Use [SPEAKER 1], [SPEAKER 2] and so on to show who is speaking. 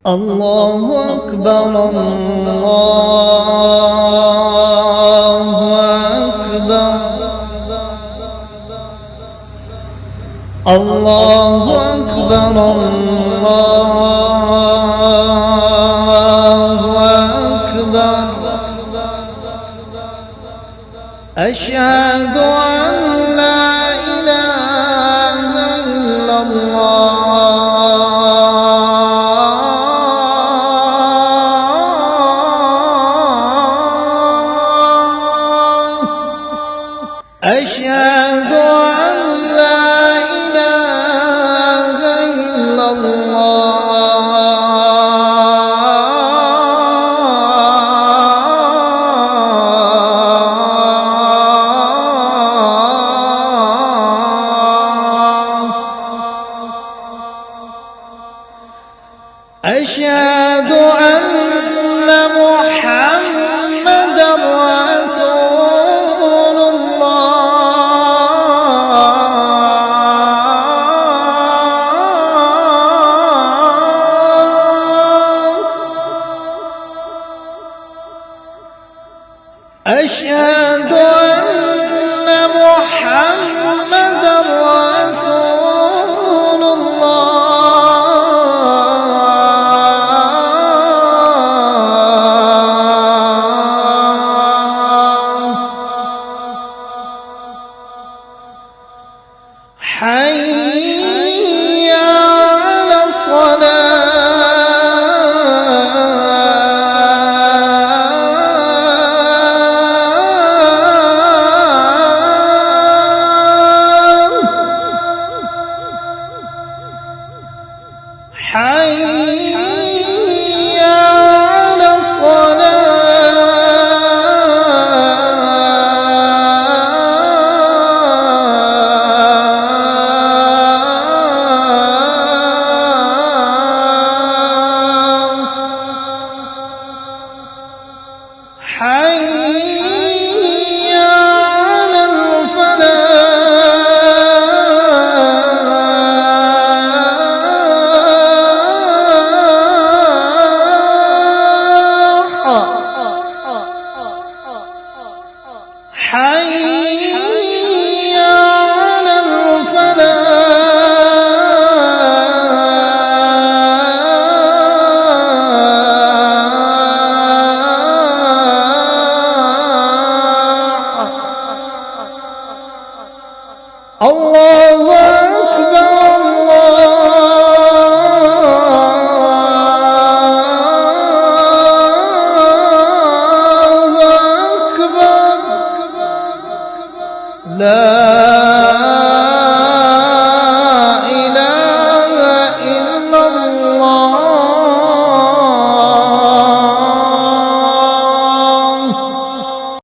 [SPEAKER 1] الله أكبر الله أكبر الله أكبر الله أكبر أشهد أن لا إله إلا الله أشهد أن لا إله إلا الله أشهد أن محمدا رسول الله أشهد أن محمدا رسول الله حي على الصلاة حي على الصلاة حي على الفلاح حي على الفلاح الله أكبر الله أكبر لا